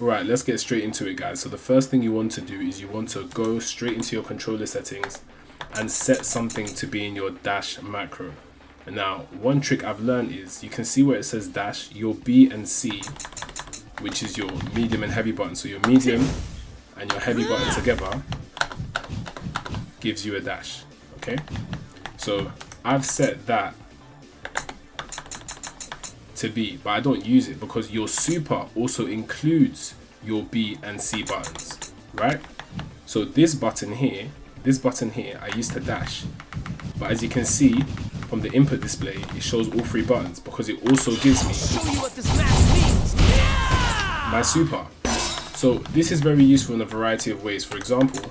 Alright, let's get straight into it, guys. So the first thing you want to do is you want to go straight into your controller settings and set something to be in your dash macro. And now, one trick I've learned is you can see where it says dash, your B and C, which is your medium and heavy button. So your medium and your heavy button together gives you a dash, okay? So I've set that to B, but I don't use it because your super also includes your B and C buttons, right? So this button here, I used to dash, but as you can see from the input display, it shows all three buttons because it also gives me my super. So this is very useful in a variety of ways. For example,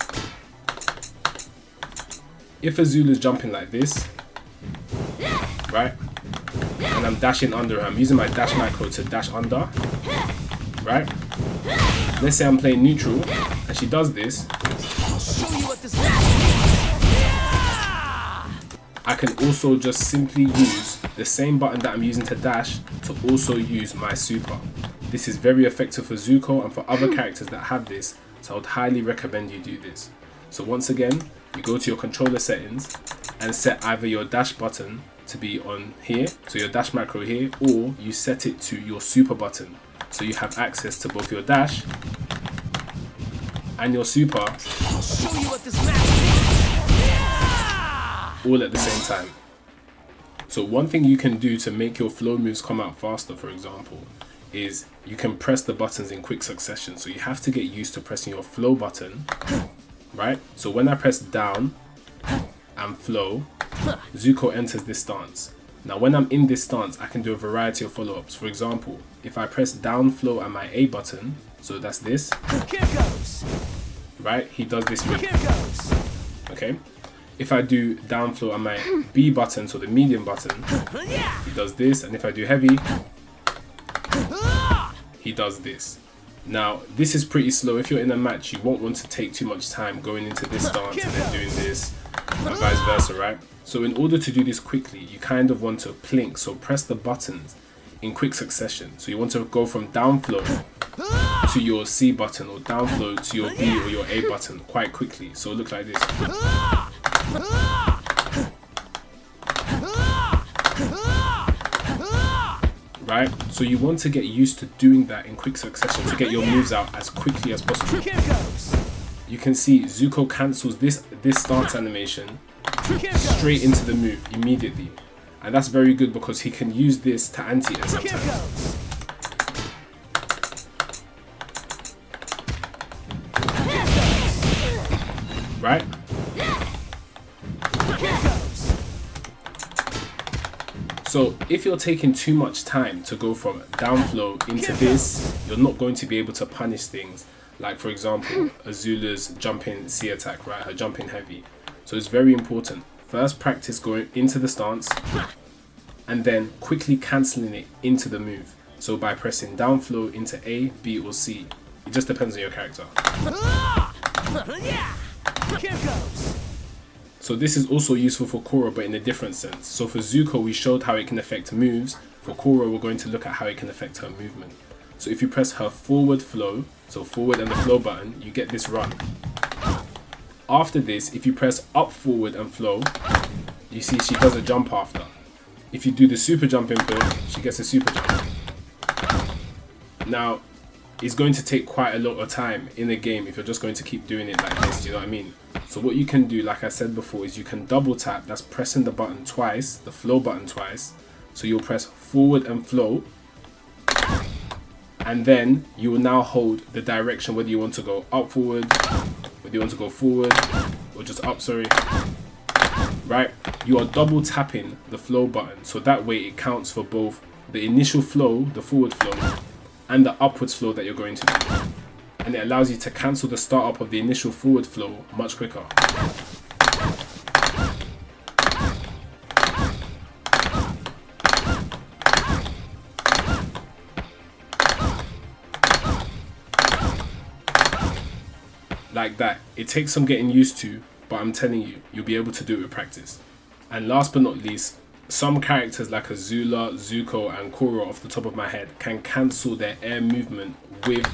if a Zulu is jumping like this, right? And I'm dashing under her, I'm using my dash macro to dash under, right? Let's say I'm playing neutral and she does this. I can also just simply use the same button that I'm using to dash to also use my super. This is very effective for Zuko and for other characters that have this, so I would highly recommend you do this. So once again, you go to your controller settings and set either your dash button to be on here, so your dash macro here, or you set it to your super button, so you have access to both your dash and your super all at the same time. So one thing you can do to make your flow moves come out faster, for example, is you can press the buttons in quick succession. So you have to get used to pressing your flow button, right? So when I press down and flow, Zuko enters this stance. Now when I'm in this stance, I can do a variety of follow-ups. For example, if I press down flow and my A button, so that's this, right? He does this move, okay? If I do down flow and my B button, so the medium button, he does this. And if I do heavy, he does this. Now, this is pretty slow. If you're in a match, you won't want to take too much time going into this stance and then doing this, and vice versa, right? So in order to do this quickly, you kind of want to plink, so press the buttons in quick succession. So you want to go from down flow to your C button, or down flow to your B or your A button quite quickly. So look like this. Right? So you want to get used to doing that in quick succession to get your moves out as quickly as possible. You can see Zuko cancels this stance animation straight into the move immediately. And that's very good because he can use this to anti-air sometimes. Right? So if you're taking too much time to go from down flow into this, you're not going to be able to punish things. Like for example, Azula's jumping C attack, right? Her jumping heavy. So it's very important. First practice going into the stance and then quickly cancelling it into the move. So by pressing down flow into A, B or C. It just depends on your character. So this is also useful for Korra, but in a different sense. So for Zuko, we showed how it can affect moves. For Korra, we're going to look at how it can affect her movement. So if you press her forward flow, so forward and the flow button, you get this run. After this, if you press up, forward and flow, you see she does a jump after. If you do the super jump input, she gets a super jump. Now, it's going to take quite a lot of time in a game if you're just going to keep doing it like this, do you know what I mean? So what you can do, like I said before, is you can double tap, that's pressing the button twice, the flow button twice. So you'll press forward and flow, and then you will now hold the direction, whether you want to go up forward, whether you want to go forward, or just up, sorry. Right? You are double tapping the flow button, so that way it counts for both the initial flow, the forward flow, and the upwards flow that you're going to do. And it allows you to cancel the startup of the initial forward flow much quicker. Like that. It takes some getting used to, but I'm telling you, you'll be able to do it with practice. And last but not least, some characters like Azula, Zuko and Korra off the top of my head can cancel their air movement with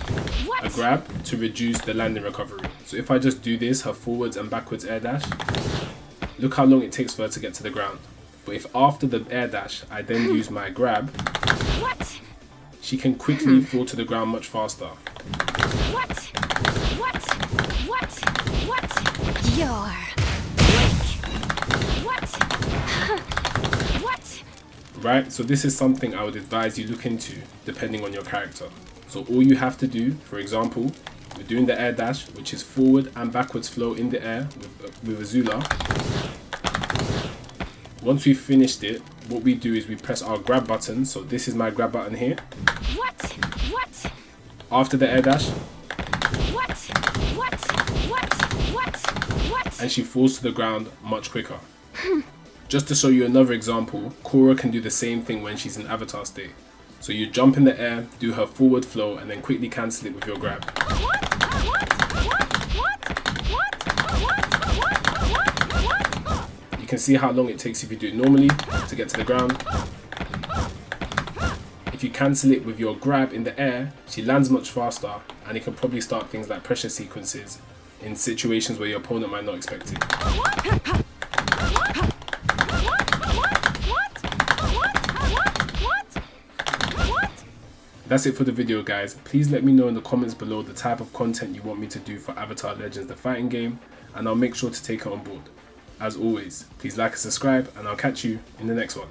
a grab to reduce the landing recovery. So if I just do this, her forwards and backwards air dash, look how long it takes for her to get to the ground. But if after the air dash, I then use my grab, she can quickly fall to the ground much faster. You're Right, so this is something I would advise you look into depending on your character. So all you have to do, for example, we're doing the air dash, which is forward and backwards flow in the air with Azula. Once we've finished it, what we do is we press our grab button. So this is my grab button here. After the air dash. And she falls to the ground much quicker. Just to show you another example, Korra can do the same thing when she's in Avatar state. So you jump in the air, do her forward flow, and then quickly cancel it with your grab. You can see how long it takes if you do it normally to get to the ground. If you cancel it with your grab in the air, she lands much faster, and it can probably start things like pressure sequences in situations where your opponent might not expect it. That's it for the video, guys. Please let me know in the comments below the type of content you want me to do for Avatar Legends the fighting game, and I'll make sure to take it on board. As always, please like and subscribe, and I'll catch you in the next one.